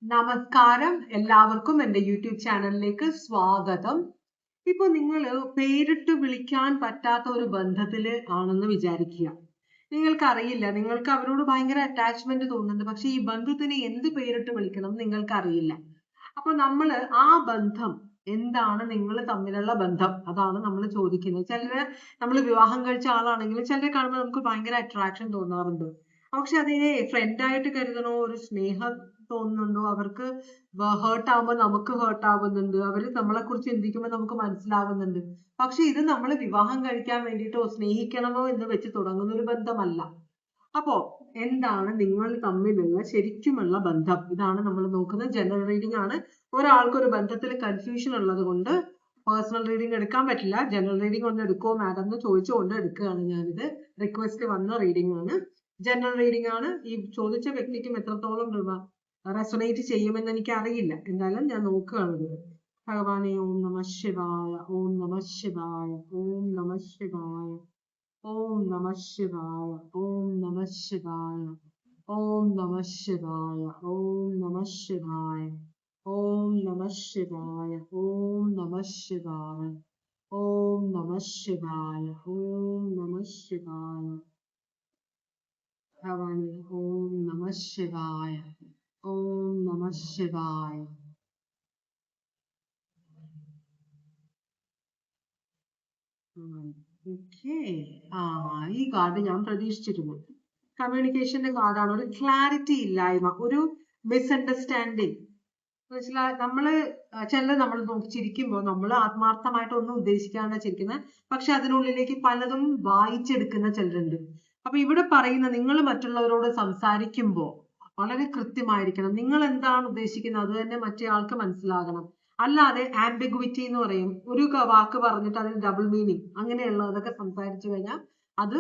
നമസ്കാരം, എല്ലാവർക്കും എൻ്റെ യൂട്യൂബ് ചാനലിലേക്ക് സ്വാഗതം. ഇപ്പൊ നിങ്ങൾ പേരിട്ട് വിളിക്കാൻ പറ്റാത്ത ഒരു ബന്ധത്തില് ആണെന്ന് വിചാരിക്കുക. നിങ്ങൾക്കറിയില്ല, നിങ്ങൾക്ക് അവരോട് ഭയങ്കര അറ്റാച്ച്മെന്റ് തോന്നുന്നുണ്ട്, പക്ഷെ ഈ ബന്ധത്തിന് എന്ത് പേരിട്ട് വിളിക്കണം നിങ്ങൾക്ക് അറിയില്ല. അപ്പൊ നമ്മള് ആ ബന്ധം എന്താണ്, നിങ്ങൾ തമ്മിലുള്ള ബന്ധം, അതാണ് നമ്മൾ ചോദിക്കുന്നത്. ചിലര് നമ്മൾ വിവാഹം കഴിച്ച ആളാണെങ്കിലും ചിലരെ കാണുമ്പോൾ നമുക്ക് ഭയങ്കര അട്രാക്ഷൻ തോന്നാറുണ്ട്. പക്ഷെ അതിനെ ഫ്രണ്ട് ആയിട്ട് കരുതണോ, ഒരു സ്നേഹം തോന്നുന്നുണ്ടോ, അവർക്ക് ഹേർട്ട് ആവുമ്പോൾ നമുക്ക് ഹേർട്ട് ആവുന്നുണ്ട്, അവര് നമ്മളെ കുറിച്ച് ചിന്തിക്കുമ്പോൾ നമുക്ക് മനസ്സിലാകുന്നുണ്ട്. പക്ഷെ ഇത് നമ്മൾ വിവാഹം കഴിക്കാൻ വേണ്ടിയിട്ടോ സ്നേഹിക്കണമോ എന്ന് വെച്ച് തുടങ്ങുന്ന ഒരു ബന്ധമല്ല. അപ്പോ എന്താണ് നിങ്ങൾ തമ്മിലുള്ള ശരിക്കുമുള്ള ബന്ധം, ഇതാണ് നമ്മൾ നോക്കുന്നത്. ജനറൽ റീഡിംഗ് ആണ്. ഒരാൾക്ക് ഒരു ബന്ധത്തിൽ കൺഫ്യൂഷൻ ഉള്ളത് കൊണ്ട് പേഴ്സണൽ റീഡിംഗ് എടുക്കാൻ പറ്റില്ല. ജനറൽ റീഡിംഗ് ഒന്ന് എടുക്കുമോ മാഡം എന്ന് ചോദിച്ചുകൊണ്ട് എടുക്കുകയാണ് ഞാനിത്. റിക്വസ്റ്റ് വന്ന റീഡിംഗ് ആണ്, ജനറൽ റീഡിംഗ് ആണ്. ഈ ചോദിച്ച വ്യക്തിക്കും എത്രത്തോളം റെസൊനേറ്റ് ചെയ്യുമെന്ന് എനിക്ക് അറിയില്ല. എന്തായാലും ഞാൻ നോക്കുകയാണ്. ഭഗവാനെ, ഓം നമഃ ശിവായ, ഓം നമഃ ശിവായ, ഓം നമഃ ശിവായ, ഓം നമഃ ശിവായ, ഓം നമഃ ശിവായ, ഓം നമഃ ശിവായ, ഓം നമഃ ശിവായ, ഓം നമഃ ശിവായ, ഓം നമഃ ശിവായ, ഓം നമഃ ശിവായ, ഓം നമഃ ശിവായ. ഭഗവാനെ, ഓം നമഃ ശിവായ, ഓം നമഃ ശിവായ. ഈ കാർഡ് ഞാൻ പ്രതീക്ഷിച്ചിരുന്നു. കമ്മ്യൂണിക്കേഷന്റെ കാർഡാണ്. ഒരു ക്ലാരിറ്റി ഇല്ലായ്മ, ഒരു മിസ്അണ്ടർസ്റ്റാൻഡിങ്. നമ്മള് നമ്മൾ ചിരിക്കുമ്പോൾ നമ്മൾ ആത്മാർത്ഥമായിട്ട് ഒന്നും ഉദ്ദേശിക്കാണ്ട് ചിരിക്കുന്നത്, പക്ഷെ അതിനുള്ളിലേക്ക് പലതും വായിച്ചെടുക്കുന്ന ചിലരുണ്ട്. അപ്പൊ ഇവിടെ പറയുന്ന, നിങ്ങൾ മറ്റുള്ളവരോട് സംസാരിക്കുമ്പോൾ വളരെ കൃത്യമായിരിക്കണം. നിങ്ങൾ എന്താണ് ഉദ്ദേശിക്കുന്നത് അത് തന്നെ മറ്റേ ആൾക്ക് മനസ്സിലാകണം. അല്ലാതെ ആംബിഗ്വിറ്റി എന്ന് പറയും, ഒരു വാക്ക് പറഞ്ഞിട്ട് അതിന് ഡബിൾ മീനിങ് അങ്ങനെയുള്ളതൊക്കെ സംസാരിച്ചു കഴിഞ്ഞാൽ അത്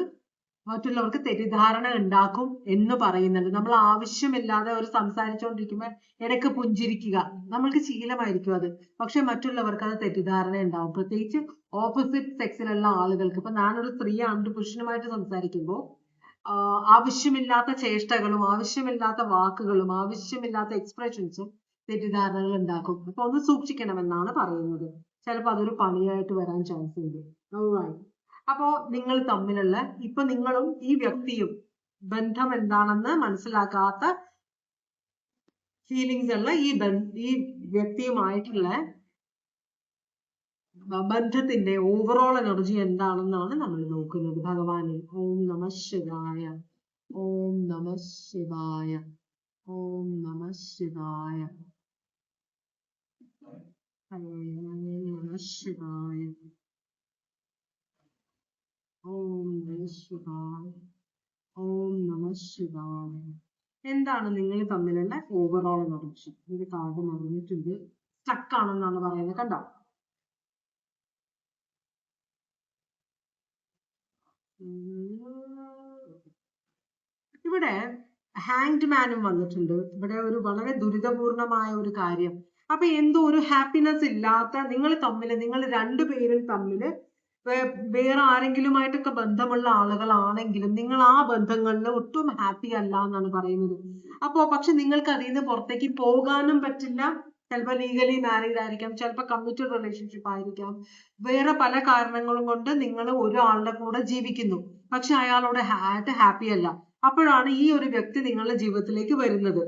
മറ്റുള്ളവർക്ക് തെറ്റിദ്ധാരണ ഉണ്ടാക്കും എന്ന് പറയുന്നുണ്ട്. നമ്മൾ ആവശ്യമില്ലാതെ അവർ സംസാരിച്ചുകൊണ്ടിരിക്കുമ്പോൾ ഇടയ്ക്ക് പുഞ്ചിരിക്കുക, നമ്മൾക്ക് ശീലമായിരിക്കും അത്. പക്ഷെ മറ്റുള്ളവർക്ക് അത് തെറ്റിദ്ധാരണ ഉണ്ടാവും, പ്രത്യേകിച്ച് ഓപ്പോസിറ്റ് സെക്സിലുള്ള ആളുകൾക്ക്. ഇപ്പൊ ഞാനൊരു സ്ത്രീയാണ് പുരുഷനുമായിട്ട് സംസാരിക്കുമ്പോൾ ആവശ്യമില്ലാത്ത ചേഷ്ടകളും ആവശ്യമില്ലാത്ത വാക്കുകളും ആവശ്യമില്ലാത്ത എക്സ്പ്രഷൻസും തെറ്റിദ്ധാരണകൾ ഉണ്ടാക്കും. അപ്പൊ ഒന്ന് സൂക്ഷിക്കണമെന്നാണ് പറയുന്നത്. ചിലപ്പോൾ അതൊരു പണിയായിട്ട് വരാൻ ചാൻസ് ഉണ്ട്. അപ്പോ നിങ്ങൾ തമ്മിലുള്ള, ഇപ്പൊ നിങ്ങളും ഈ വ്യക്തിയും ബന്ധം എന്താണെന്ന് മനസ്സിലാക്കാത്ത ഫീലിങ്സ് ഉള്ള ഈ വ്യക്തിയുമായിട്ടുള്ള ബന്ധത്തിന്റെ ഓവറോൾ എനർജി എന്താണെന്നാണ് നമ്മൾ നോക്കുന്നത്. ഭഗവാനെ, ഓം നമഃ ശിവായ, ഓം നമഃ ശിവായ, ഓം നമഃ ശിവായ, ഓം നമഃ ശിവായ, ഓം നമഃ ശിവായ, ഓം നമഃ ശിവായ. എന്താണ് നിങ്ങൾ തമ്മിലുള്ള ഓവറോൾ എനർജി? ഇത് കാർഡ് മറിഞ്ഞിട്ടുണ്ട്, സ്റ്റക്ക് ആണെന്നാണ് പറയുന്നത്. കണ്ടോ? ഇവിടെ ഹാങ്ഡ് മാനും വന്നിട്ടുണ്ട്. ഇവിടെ ഒരു വളരെ ദുരിതപൂർണമായ ഒരു കാര്യം. അപ്പൊ എന്തോ ഒരു ഹാപ്പിനെസ് ഇല്ലാത്ത നിങ്ങൾ രണ്ടുപേരും തമ്മിൽ വേറെ ആരെങ്കിലുമായിട്ടൊക്കെ ബന്ധമുള്ള ആളുകളാണെങ്കിലും നിങ്ങൾ ആ ബന്ധങ്ങളിൽ ഒട്ടും ഹാപ്പി അല്ല എന്നാണ് പറയുന്നത്. പക്ഷെ നിങ്ങൾക്ക് അതിൽ നിന്ന് പുറത്തേക്ക് പോകാനും പറ്റില്ല. ചിലപ്പോൾ ലീഗലി മാരീഡ് ആയിരിക്കാം, ചിലപ്പോൾ കമ്മിറ്റഡ് റിലേഷൻഷിപ്പ് ആയിരിക്കാം. വേറെ പല കാരണങ്ങളും കൊണ്ട് നിങ്ങൾ ഒരാളുടെ കൂടെ ജീവിക്കുന്നു, പക്ഷെ അയാളോട് ഹാപ്പി അല്ല. അപ്പോഴാണ് ഈ ഒരു വ്യക്തി നിങ്ങളുടെ ജീവിതത്തിലേക്ക് വരുന്നത്.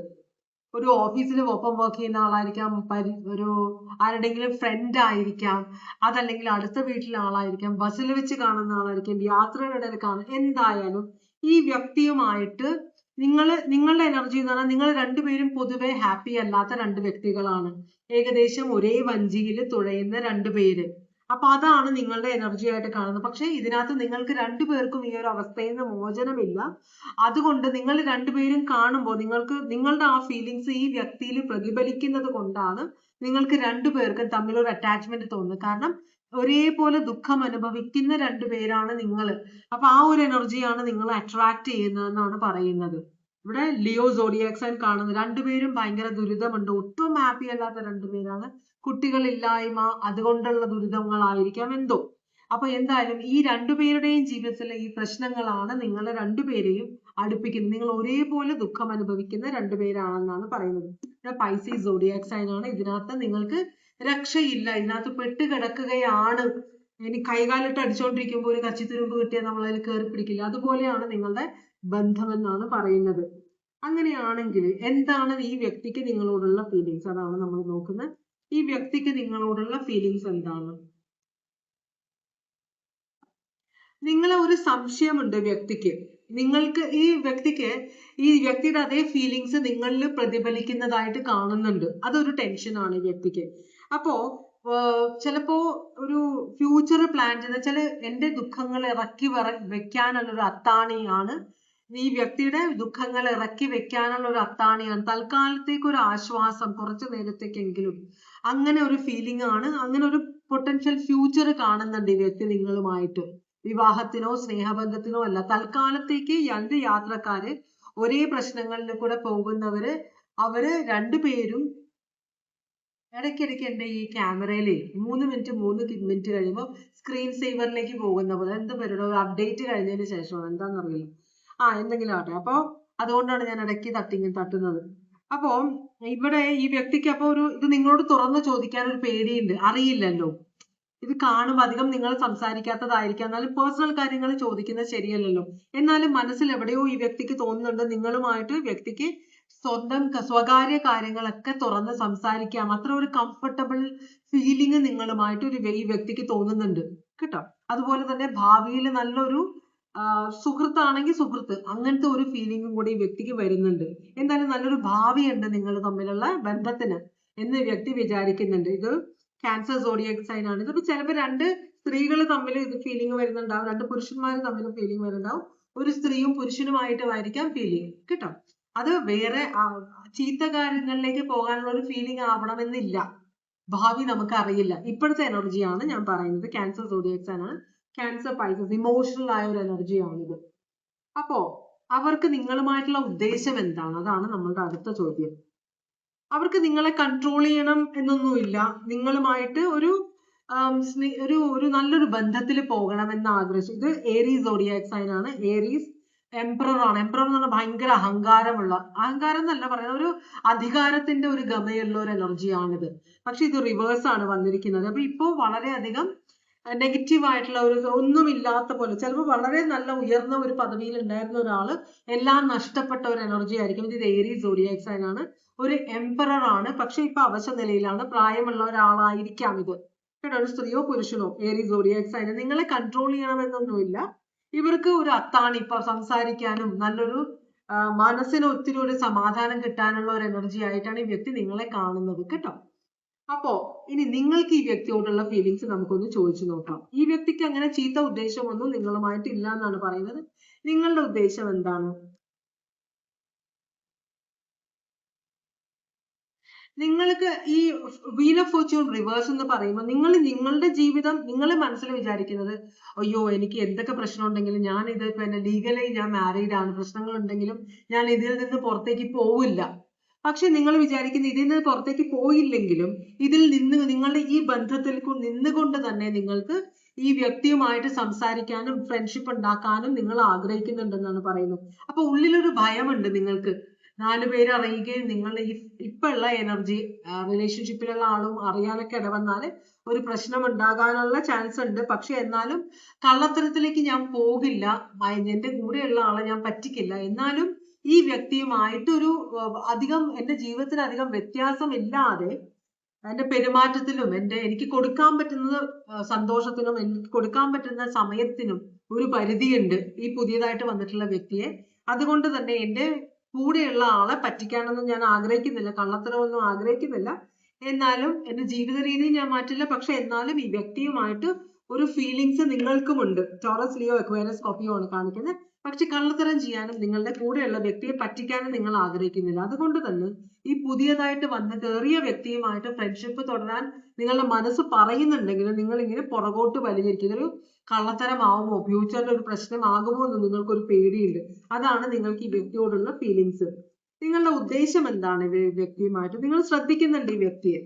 ഒരു ഓഫീസിൽ ഒപ്പം വർക്ക് ചെയ്യുന്ന ആളായിരിക്കാം, ഒരു ആരുടെങ്കിലും ഫ്രണ്ട് ആയിരിക്കാം, അതല്ലെങ്കിൽ അടുത്ത വീട്ടിലെ ആളായിരിക്കാം, ബസ്സിൽ വെച്ച് കാണുന്ന ആളായിരിക്കാം, യാത്രയുടെ കാണും. എന്തായാലും ഈ വ്യക്തിയുമായിട്ട് നിങ്ങളുടെ എനർജി എന്ന് പറഞ്ഞാൽ നിങ്ങൾ രണ്ടുപേരും പൊതുവെ ഹാപ്പി അല്ലാത്ത രണ്ട് വ്യക്തികളാണ്. ഏകദേശം ഒരേ വഞ്ചിയിൽ തുഴയുന്ന രണ്ടുപേര്. അപ്പൊ അതാണ് നിങ്ങളുടെ എനർജി ആയിട്ട് കാണുന്നത്. പക്ഷെ ഇതിനകത്ത് നിങ്ങൾക്ക് രണ്ടുപേർക്കും ഈ ഒരു അവസ്ഥയിൽ നിന്ന് മോചനമില്ല. അതുകൊണ്ട് നിങ്ങൾ രണ്ടുപേരും കാണുമ്പോൾ നിങ്ങളുടെ ആ ഫീലിങ്സ് ഈ വ്യക്തിയിൽ പ്രതിഫലിക്കുന്നത് കൊണ്ടാണ് നിങ്ങൾക്ക് രണ്ടുപേർക്കും തമ്മിൽ ഒരു അറ്റാച്ച്മെന്റ് തോന്നുന്നത്. കാരണം ഒരേപോലെ ദുഃഖം അനുഭവിക്കുന്ന രണ്ടുപേരാണ് നിങ്ങൾ. അപ്പൊ ആ ഒരു എനർജിയാണ് നിങ്ങൾ അട്രാക്ട് ചെയ്യുന്നതെന്നാണ് പറയുന്നത്. ഇവിടെ ലിയോ സോഡിയാക് സൈൻ കാണുന്നത് രണ്ടുപേരും ഭയങ്കര ദുരിതമുണ്ട്, ഒട്ടും ഹാപ്പി അല്ലാത്ത രണ്ടുപേരാണ്. കുട്ടികളില്ലായ്മ, അതുകൊണ്ടുള്ള ദുരിതങ്ങളായിരിക്കാം എന്തോ. അപ്പൊ എന്തായാലും ഈ രണ്ടുപേരുടെയും ജീവിതത്തിലെ ഈ പ്രശ്നങ്ങളാണ് നിങ്ങളെ രണ്ടുപേരെയും അടുപ്പിക്കുന്നത്. നിങ്ങൾ ഒരേപോലെ ദുഃഖം അനുഭവിക്കുന്ന രണ്ടുപേരാണെന്നാണ് പറയുന്നത്. പൈസീസ് സോഡിയാക് സൈൻ ആണ്. ഇതിനകത്ത് നിങ്ങൾക്ക് രക്ഷയില്ല, ഇതിനകത്ത് പെട്ട് കിടക്കുകയാണ്. ഇനി കൈകാലിട്ട് അടിച്ചോണ്ടിരിക്കുമ്പോൾ ഒരു കച്ചിത്തുരുമ്പ് കിട്ടിയാൽ നമ്മൾ അതിൽ കയറി പിടിക്കില്ല, അതുപോലെയാണ് നിങ്ങളുടെ ബന്ധം എന്നാണ് പറയുന്നത്. അങ്ങനെയാണെങ്കിൽ എന്താണ് ഈ വ്യക്തിക്ക് നിങ്ങളോടുള്ള ഫീലിങ്സ്? അതാണ് നമ്മൾ നോക്കുന്നത്. ഈ വ്യക്തിക്ക് നിങ്ങളോടുള്ള ഫീലിങ്സ് എന്താണ്? നിങ്ങളെ ഒരു സംശയമുണ്ട് വ്യക്തിക്ക്. നിങ്ങൾക്ക് ഈ വ്യക്തിയുടെ അതേ ഫീലിങ്സ് നിങ്ങളിൽ പ്രതിഫലിക്കുന്നതായിട്ട് കാണുന്നുണ്ട്. അതൊരു ടെൻഷനാണ് ഈ വ്യക്തിക്ക്. അപ്പോ ചിലപ്പോ ഒരു ഫ്യൂച്ചർ പ്ലാൻ ചെയ്യുന്ന ചില എന്റെ ദുഃഖങ്ങൾ ഇറക്കി വെക്കാനുള്ള ഒരു അത്താണിയാണ് ഈ വ്യക്തിയുടെ ദുഃഖങ്ങൾ ഇറക്കി വെക്കാനുള്ള ഒരു അത്താണിയാണ്. തൽക്കാലത്തേക്ക് ഒരു ആശ്വാസം, കുറച്ചു നേരത്തേക്കെങ്കിലും, അങ്ങനെ ഒരു ഫീലിംഗ് ആണ്. അങ്ങനെ ഒരു പൊട്ടൻഷ്യൽ ഫ്യൂച്ചർ കാണുന്നുണ്ട് ഈ വ്യക്തി നിങ്ങളുമായിട്ട്. വിവാഹത്തിനോ സ്നേഹബന്ധത്തിനോ അല്ല, തൽക്കാലത്തേക്ക് രണ്ട് യാത്രക്കാര് ഒരേ പ്രശ്നങ്ങളിൽ കൂടെ പോകുന്നവര്, അവര് രണ്ടുപേരും ഇടയ്ക്കിടയ്ക്ക് എൻ്റെ ഈ ക്യാമറയില് 3 മിനിറ്റ് കഴിയുമ്പോൾ സ്ക്രീൻ സേവറിലേക്ക് പോകുന്ന പോലെ, എന്ത് പരിപാടി, ഒരു അപ്ഡേറ്റ് കഴിഞ്ഞതിന് ശേഷമാണ്, എന്താണെന്നറിയില്ല, എന്തെങ്കിലും ആട്ടെ. അപ്പോൾ അതുകൊണ്ടാണ് ഞാൻ ഇടയ്ക്ക് തട്ടുന്നത്. അപ്പോൾ ഇവിടെ ഈ വ്യക്തിക്ക് അപ്പോൾ ഇത് നിങ്ങളോട് തുറന്ന് ചോദിക്കാൻ ഒരു പേടിയുണ്ട്, അറിയില്ലല്ലോ. ഇത് കാണുമ്പോൾ അധികം നിങ്ങൾ സംസാരിക്കാത്തതായിരിക്കാം, എന്നാലും പേഴ്സണൽ കാര്യങ്ങൾ ചോദിക്കുന്നത് ശരിയല്ലല്ലോ. എന്നാലും മനസ്സിൽ എവിടെയോ ഈ വ്യക്തിക്ക് തോന്നുന്നുണ്ട് നിങ്ങളുമായിട്ട് വ്യക്തിക്ക് സ്വകാര്യ കാര്യങ്ങളൊക്കെ തുറന്ന് സംസാരിക്കാം. അത്ര ഒരു കംഫർട്ടബിൾ ഫീലിംഗ് നിങ്ങളുമായിട്ട് ഈ വ്യക്തിക്ക് തോന്നുന്നുണ്ട് കേട്ടോ. അതുപോലെ തന്നെ ഭാവിയിൽ നല്ലൊരു സുഹൃത്താണെങ്കിൽ സുഹൃത്ത്, അങ്ങനത്തെ ഒരു ഫീലിംഗും കൂടി ഈ വ്യക്തിക്ക് വരുന്നുണ്ട്. എന്തായാലും നല്ലൊരു ഭാവിയുണ്ട് നിങ്ങൾ തമ്മിലുള്ള ബന്ധത്തിന് എന്ന് വ്യക്തി വിചാരിക്കുന്നുണ്ട്. ഇത് ക്യാൻസർ സോഡിയാക് സൈൻ ആണ്. ഇതിപ്പോ ചിലപ്പോൾ രണ്ട് സ്ത്രീകൾ തമ്മിൽ ഇത് ഫീലിംഗ് വരുന്നുണ്ടാവും, രണ്ട് പുരുഷന്മാർ തമ്മിൽ ഫീലിംഗ് വരുന്നുണ്ടാവും, ഒരു സ്ത്രീയും പുരുഷനുമായിട്ടുമായിരിക്കാം ഫീലിംഗ് കേട്ടോ. അത് വേറെ ചീത്ത കാര്യങ്ങളിലേക്ക് പോകാനുള്ള ഒരു ഫീലിംഗ് ആവണമെന്നില്ല. ഭാവി നമുക്ക് അറിയില്ല. ഇപ്പോഴത്തെ എനർജിയാണ് ഞാൻ പറയുന്നത്. ക്യാൻസർ സോഡിയാക് സൈൻ ആണ്. ക്യാൻസർ പൈസസ് ഇമോഷണൽ ആയ ഒരു എനർജിയാണിത്. അപ്പോ അവർക്ക് നിങ്ങളുമായിട്ടുള്ള ഉദ്ദേശം എന്താണ്? അതാണ് നമ്മളുടെ അടുത്ത ചോദ്യം. അവർക്ക് നിങ്ങളെ കൺട്രോൾ ചെയ്യണം എന്നൊന്നുമില്ല. നിങ്ങളുമായിട്ട് ഒരു നല്ലൊരു ബന്ധത്തിൽ പോകണം എന്ന് ആഗ്രഹിച്ചു. ഇത് ഏരീസ് സോഡിയാക് സൈൻ ആണ്. ഏരീസ് എംപറർ ആണ്. എംപറർ എന്ന് പറഞ്ഞാൽ ഭയങ്കര അഹങ്കാരം എന്നല്ല പറയുന്നത്, ഒരു അധികാരത്തിന്റെ ഒരു ഗമയുള്ള ഒരു എനർജിയാണിത്. പക്ഷെ ഇത് റിവേഴ്സ് ആണ് വന്നിരിക്കുന്നത്. അപ്പൊ ഇപ്പോ വളരെയധികം നെഗറ്റീവ് ആയിട്ടുള്ള ഒരു ഒന്നുമില്ലാത്ത പോലെ, ചിലപ്പോൾ വളരെ നല്ല ഉയർന്ന ഒരു പദവിയിൽ ഉണ്ടായിരുന്ന ഒരാള് എല്ലാം നഷ്ടപ്പെട്ട ഒരു എനർജി ആയിരിക്കും. ഇത് ഏരീസ് സോഡിയാക് സൈൻ ആണ്. ഒരു എംപറർ ആണ്, പക്ഷെ ഇപ്പൊ അവശ നിലയിലാണ്. പ്രായമുള്ള ഒരാളായിരിക്കാം ഇത് കേട്ടോ. ഒരു സ്ത്രീയോ പുരുഷനോ ഏരീസ് സോഡിയാക് സൈൻ. നിങ്ങളെ കൺട്രോൾ ചെയ്യണമെന്നൊന്നുമില്ല. ഇവർക്ക് ഒരു അത്താണി, ഇപ്പൊ സംസാരിക്കാനും നല്ലൊരു മനസ്സിന് ഒത്തിരി ഒരു സമാധാനം കിട്ടാനുള്ള ഒരു എനർജി ആയിട്ടാണ് ഈ വ്യക്തി നിങ്ങളെ കാണുന്നത് കേട്ടോ. അപ്പോ ഇനി നിങ്ങൾക്ക് ഈ വ്യക്തിയോടുള്ള ഫീലിങ്സ് നമുക്കൊന്ന് ചോദിച്ചു നോക്കാം. ഈ വ്യക്തിക്ക് അങ്ങനെ ചീത്ത ഉദ്ദേശമൊന്നും നിങ്ങളുമായിട്ട് ഇല്ല എന്നാണ് പറയുന്നത്. നിങ്ങളുടെ ഉദ്ദേശം എന്താണ്? നിങ്ങൾക്ക് ഈ വീൽ ഓഫ് ഫോർച്യൂൺ റിവേഴ്സ് എന്ന് പറയുമ്പോൾ നിങ്ങളുടെ ജീവിതം നിങ്ങൾ മനസ്സിൽ വിചാരിക്കുന്നത്, അയ്യോ എനിക്ക് എന്തൊക്കെ പ്രശ്നം ഉണ്ടെങ്കിലും ഞാൻ ഇത് പിന്നെ ലീഗലി ഞാൻ മാരീഡ് ആണ്, പ്രശ്നങ്ങൾ ഉണ്ടെങ്കിലും ഞാൻ ഇതിൽ നിന്ന് പുറത്തേക്ക് പോവില്ല. പക്ഷെ നിങ്ങൾ വിചാരിക്കുന്ന ഇതിൽ നിന്ന് പുറത്തേക്ക് പോയില്ലെങ്കിലും ഇതിൽ നിന്ന് നിങ്ങളുടെ ഈ ബന്ധത്തിൽ നിന്നുകൊണ്ട് തന്നെ നിങ്ങൾക്ക് ഈ വ്യക്തിയുമായിട്ട് സംസാരിക്കാനും ഫ്രണ്ട്ഷിപ്പ് ഉണ്ടാക്കാനും നിങ്ങൾ ആഗ്രഹിക്കുന്നുണ്ടെന്നാണ് പറയുന്നത്. അപ്പൊ ഉള്ളിലൊരു ഭയമുണ്ട് നിങ്ങൾക്ക്. 4 പേര് അറിയുകയും നിങ്ങളുടെ ഇപ്പൊ ഉള്ള എനർജി റിലേഷൻഷിപ്പിലുള്ള ആളും അറിയാനൊക്കെ ഇടവന്നാല് ഒരു പ്രശ്നം ഉണ്ടാകാനുള്ള ചാൻസ് ഉണ്ട്. പക്ഷെ എന്നാലും കള്ളത്തരത്തിലേക്ക് ഞാൻ പോകില്ല, എന്റെ കൂടെയുള്ള ആളെ ഞാൻ പറ്റിക്കില്ല. എന്നാലും ഈ വ്യക്തിയുമായിട്ട് എന്റെ ജീവിതത്തിൽ അധികം വ്യത്യാസമില്ലാതെ എന്റെ പെരുമാറ്റത്തിലും എനിക്ക് കൊടുക്കാൻ പറ്റുന്ന സന്തോഷത്തിനും എനിക്ക് കൊടുക്കാൻ പറ്റുന്ന സമയത്തിനും ഒരു പരിധിയുണ്ട് ഈ പുതിയതായിട്ട് വന്നിട്ടുള്ള വ്യക്തിയെ. അതുകൊണ്ട് തന്നെ എന്റെ കൂടെയുള്ള ആളെ പറ്റിക്കാനൊന്നും ഞാൻ ആഗ്രഹിക്കുന്നില്ല, കള്ളത്തരമൊന്നും ആഗ്രഹിക്കുന്നില്ല. എന്നാലും എന്റെ ജീവിത രീതി ഞാൻ മാറ്റില്ല. പക്ഷെ എന്നാലും ഈ വ്യക്തിയുമായിട്ട് ഒരു ഫീലിങ്സ് നിങ്ങൾക്കുമുണ്ട്. ടോറസ്, ലിയോ, അക്വേറിയസ്, സ്കോർപിയോ ആണ് കാണിക്കുന്നത്. പക്ഷെ കള്ളത്തരം ചെയ്യാനും നിങ്ങളുടെ കൂടെയുള്ള വ്യക്തിയെ പറ്റിക്കാനും നിങ്ങൾ ആഗ്രഹിക്കുന്നില്ല. അതുകൊണ്ട് തന്നെ ഈ പുതിയതായിട്ട് വന്ന് കയറിയ വ്യക്തിയുമായിട്ട് ഫ്രണ്ട്ഷിപ്പ് തുടരാൻ നിങ്ങളുടെ മനസ്സ് പറയുന്നുണ്ടെങ്കിലും നിങ്ങൾ ഇങ്ങനെ പുറകോട്ട് വലിഞ്ഞിരിക്കുന്ന ഒരു കള്ളത്തരമാവുമോ, ഫ്യൂച്ചറിൽ ഒരു പ്രശ്നമാകുമോ എന്ന് നിങ്ങൾക്കൊരു പേടിയുണ്ട്. അതാണ് നിങ്ങൾക്ക് ഈ വ്യക്തിയോടുള്ള ഫീലിങ്സ്. നിങ്ങളുടെ ഉദ്ദേശം എന്താണ് ഈ വ്യക്തിയുമായിട്ട്? നിങ്ങൾ ശ്രദ്ധിക്കുന്നുണ്ട് ഈ വ്യക്തിയെ.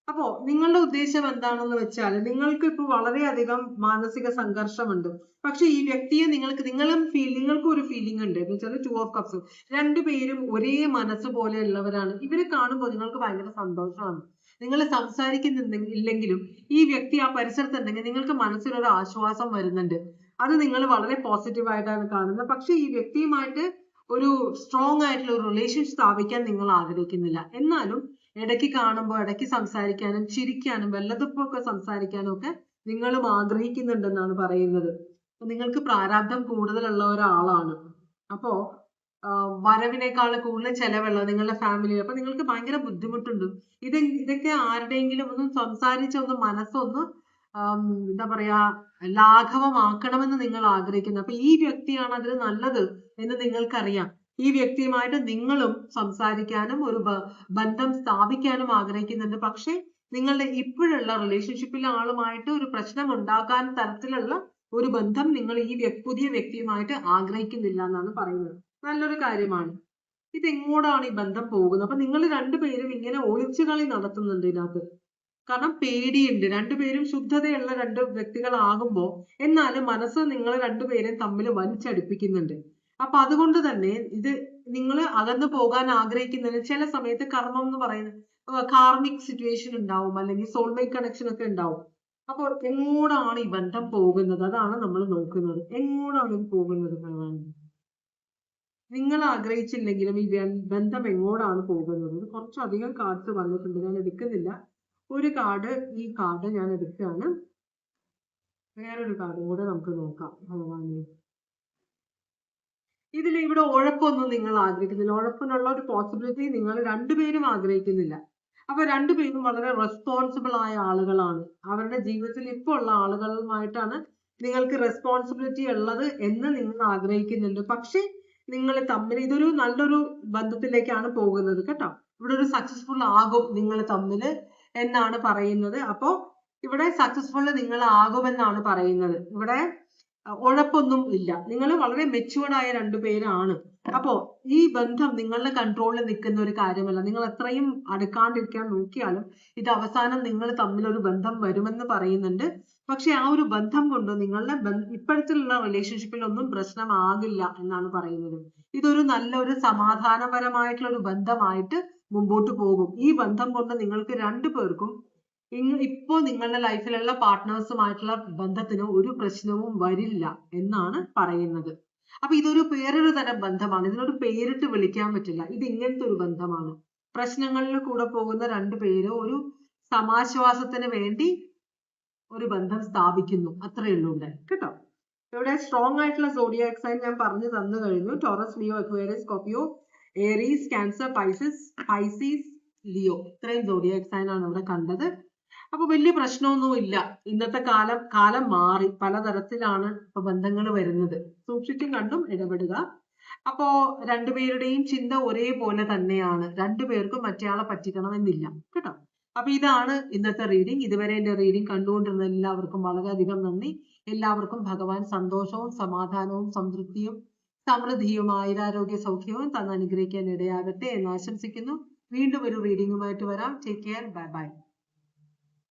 അപ്പോ നിങ്ങളുടെ ഉദ്ദേശം എന്താണെന്ന് വെച്ചാൽ നിങ്ങൾക്ക് ഇപ്പൊ വളരെയധികം മാനസിക സംഘർഷമുണ്ട്. പക്ഷെ ഈ വ്യക്തിയെ നിങ്ങൾക്ക് ഒരു ഫീലിംഗ് ഉണ്ട് എന്ന് വെച്ചാൽ 2 ഓഫ് കപ്സ്. രണ്ടുപേരും ഒരേ മനസ്സ് പോലെയുള്ളവരാണ്. ഇവരെ കാണുമ്പോൾ നിങ്ങൾക്ക് ഭയങ്കര സന്തോഷമാണ്. നിങ്ങൾ ഇല്ലെങ്കിലും ഈ വ്യക്തി ആ പരിസരത്തുണ്ടെങ്കിൽ നിങ്ങൾക്ക് മനസ്സിലൊരു ആശ്വാസം വരുന്നുണ്ട്. അത് നിങ്ങൾ വളരെ പോസിറ്റീവ് ആയിട്ടാണ് കാണുന്നത്. പക്ഷെ ഈ വ്യക്തിയുമായിട്ട് ഒരു സ്ട്രോങ് ആയിട്ടുള്ള ഒരു റിലേഷൻ സ്ഥാപിക്കാൻ നിങ്ങൾ ആഗ്രഹിക്കുന്നില്ല. എന്നാലും ഇടയ്ക്ക് കാണുമ്പോൾ ഇടയ്ക്ക് സംസാരിക്കാനും ചിരിക്കാനും വല്ലതുമൊക്കെ സംസാരിക്കാനും ഒക്കെ നിങ്ങളും ആഗ്രഹിക്കുന്നുണ്ടെന്നാണ് പറയുന്നത്. നിങ്ങൾക്ക് പ്രാരാബ്ധം കൂടുതലുള്ള ഒരാളാണ്. അപ്പോ വരവിനേക്കാൾ കൂടുതൽ ചെലവുള്ള നിങ്ങളുടെ ഫാമിലി. അപ്പൊ നിങ്ങൾക്ക് ഭയങ്കര ബുദ്ധിമുട്ടുണ്ട്. ഇതൊക്കെ ആരുടെയെങ്കിലും ഒന്ന് സംസാരിച്ചൊന്ന് മനസ്സൊന്ന് എന്താ പറയാ ലാഘവമാക്കണമെന്ന് നിങ്ങൾ ആഗ്രഹിക്കുന്നു. അപ്പൊ ഈ വ്യക്തിയാണ് അതിന് നല്ലത് എന്ന് നിങ്ങൾക്കറിയാം. ഈ വ്യക്തിയുമായിട്ട് നിങ്ങളും സംസാരിക്കാനും ഒരു ബന്ധം സ്ഥാപിക്കാനും ആഗ്രഹിക്കുന്നുണ്ട്. പക്ഷെ നിങ്ങളുടെ ഇപ്പോഴുള്ള റിലേഷൻഷിപ്പിലെ ആളുമായിട്ട് ഒരു പ്രശ്നം ഉണ്ടാക്കാൻ തരത്തിലുള്ള ഒരു ബന്ധം നിങ്ങൾ ഈ പുതിയ വ്യക്തിയുമായിട്ട് ആഗ്രഹിക്കുന്നില്ല എന്നാണ് പറയുന്നത്. നല്ലൊരു കാര്യമാണ്. ഇതെങ്ങോട്ടാണ് ഈ ബന്ധം പോകുന്നത്? അപ്പൊ നിങ്ങൾ രണ്ടുപേരും ഇങ്ങനെ ഒളിച്ചുകളി നടത്തുന്നുണ്ട് ഇതിനകത്ത്. കാരണം പേടിയുണ്ട്. രണ്ടുപേരും ശുദ്ധതയുള്ള രണ്ട് വ്യക്തികളാകുമ്പോൾ എന്നാലും മനസ്സ് നിങ്ങൾ രണ്ടുപേരും തമ്മിൽ വലിച്ചടുപ്പിക്കുന്നുണ്ട്. അപ്പൊ അതുകൊണ്ട് തന്നെ ഇത് നിങ്ങൾ അകന്നു പോകാൻ ആഗ്രഹിക്കുന്നതിന് ചില സമയത്ത് കർമ്മം എന്ന് പറയുന്നത് കാർമിക് സിറ്റുവേഷൻ ഉണ്ടാവും, അല്ലെങ്കിൽ സോൾമേറ്റ് കണക്ഷൻ ഒക്കെ ഉണ്ടാവും. അപ്പോൾ എങ്ങോട്ടാണ് ഈ ബന്ധം പോകുന്നത്? അതാണ് നമ്മൾ നോക്കുന്നത്. എങ്ങോട്ടാണ് ഇത് പോകുന്നത്? നിങ്ങൾ ആഗ്രഹിച്ചില്ലെങ്കിലും ഈ ബന്ധം എങ്ങോട്ടാണ് പോകുന്നത്? കുറച്ചധികം കാർഡ്സ് വന്നിട്ടുണ്ട്, ഞാൻ എടുക്കുന്നില്ല. ഒരു കാർഡ്, ഈ കാർഡ് ഞാൻ എടുക്കുകയാണ്. വേറൊരു കാർഡും കൂടെ നമുക്ക് നോക്കാം. ഭഗവാനെ, ഇവിടെ ഉഴപ്പൊന്നും നിങ്ങൾ ആഗ്രഹിക്കുന്നില്ല. ഉഴപ്പിനുള്ള ഒരു പോസിബിലിറ്റി നിങ്ങൾ രണ്ടുപേരും ആഗ്രഹിക്കുന്നില്ല. അപ്പൊ രണ്ടുപേരും വളരെ റെസ്പോൺസിബിൾ ആയ ആളുകളാണ്. അവരുടെ ജീവിതത്തിൽ ഇപ്പോൾ ഉള്ള ആളുകളുമായിട്ടാണ് നിങ്ങൾക്ക് റെസ്പോൺസിബിലിറ്റി ഉള്ളത് എന്ന് നിങ്ങൾ ആഗ്രഹിക്കുന്നുണ്ട്. പക്ഷെ നിങ്ങൾ തമ്മിൽ ഇതൊരു നല്ലൊരു ബന്ധത്തിലേക്കാണ് പോകുന്നത് കേട്ടോ. ഇവിടെ ഒരു സക്സസ്ഫുൾ ആകും നിങ്ങൾ തമ്മിൽ എന്നാണ് പറയുന്നത്. അപ്പോ ഇവിടെ സക്സസ്ഫുൾ നിങ്ങൾ ആകുമെന്നാണ് പറയുന്നത്. ഇവിടെ ഉഴപ്പൊന്നും ഇല്ല. നിങ്ങൾ വളരെ മെച്യൂർഡ് ആയ രണ്ടുപേരാണ്. അപ്പോ ഈ ബന്ധം നിങ്ങളുടെ കൺട്രോളിൽ നിൽക്കുന്ന ഒരു കാര്യമല്ല. നിങ്ങൾ എത്രയും അടുക്കാണ്ടിരിക്കാൻ നോക്കിയാലും ഇത് അവസാനം നിങ്ങൾ തമ്മിൽ ഒരു ബന്ധം വരുമെന്ന് പറയുന്നുണ്ട്. പക്ഷെ ആ ഒരു ബന്ധം കൊണ്ട് നിങ്ങളുടെ ഇപ്പോഴത്തുള്ള റിലേഷൻഷിപ്പിൽ ഒന്നും പ്രശ്നമാകില്ല എന്നാണ് പറയുന്നത്. ഇതൊരു നല്ലൊരു സമാധാനപരമായിട്ടുള്ള ഒരു ബന്ധമായിട്ട് മുമ്പോട്ട് പോകും. ഈ ബന്ധം കൊണ്ട് നിങ്ങൾക്ക് രണ്ടുപേർക്കും ഇപ്പോൾ നിങ്ങളുടെ ലൈഫിലുള്ള പാർട്ട്നേഴ്സുമായിട്ടുള്ള ബന്ധത്തിന് ഒരു പ്രശ്നവും വരില്ല എന്നാണ് പറയുന്നത്. അപ്പൊ ഇതൊരു വേറൊരു തരം ബന്ധമാണ്. ഇതിനൊരു പേരിട്ട് വിളിക്കാൻ പറ്റില്ല. ഇത് ഇങ്ങനത്തെ ഒരു ബന്ധമാണ്. പ്രശ്നങ്ങളിൽ കൂടെ പോകുന്ന രണ്ടുപേര് ഒരു സമാശ്വാസത്തിന് വേണ്ടി ഒരു ബന്ധം സ്ഥാപിക്കുന്നു. അത്രയേ ഉള്ളൂ ഇവിടെ കേട്ടോ. ഇവിടെ സ്ട്രോങ് ആയിട്ടുള്ള സോഡിയാക് സൈൻ ഞാൻ പറഞ്ഞു തന്നു കഴിഞ്ഞു. Taurus, Leo, Aquarius, Scorpio, Aries, Cancer, Pisces, Leo. ഇത്രയും സോഡിയാക് സൈൻ ആണ് ഇവിടെ കണ്ടത്. അപ്പൊ വലിയ പ്രശ്നമൊന്നുമില്ല. ഇന്നത്തെ കാലം മാറി. പലതരത്തിലാണ് ഇപ്പൊ ബന്ധങ്ങൾ വരുന്നത്. സൂക്ഷിച്ചും കണ്ടും ഇടപെടുക. അപ്പോ രണ്ടുപേരുടെയും ചിന്ത ഒരേപോലെ തന്നെയാണ്. രണ്ടുപേർക്കും മറ്റേയാളെ പറ്റിക്കണമെന്നില്ല കേട്ടോ. അപ്പൊ ഇതാണ് ഇന്നത്തെ റീഡിംഗ്. ഇതുവരെ എന്റെ റീഡിംഗ് കണ്ടുകൊണ്ടിരുന്ന എല്ലാവർക്കും വളരെയധികം നന്ദി. എല്ലാവർക്കും ഭഗവാൻ സന്തോഷവും സമാധാനവും സംതൃപ്തിയും സമൃദ്ധിയും ആയുരാരോഗ്യ സൗഖ്യവും തന്ന് അനുഗ്രഹിക്കാൻ ഇടയാകട്ടെ എന്ന് ആശംസിക്കുന്നു. വീണ്ടും ഒരു റീഡിംഗുമായിട്ട് വരാം. Take care. Bye bye.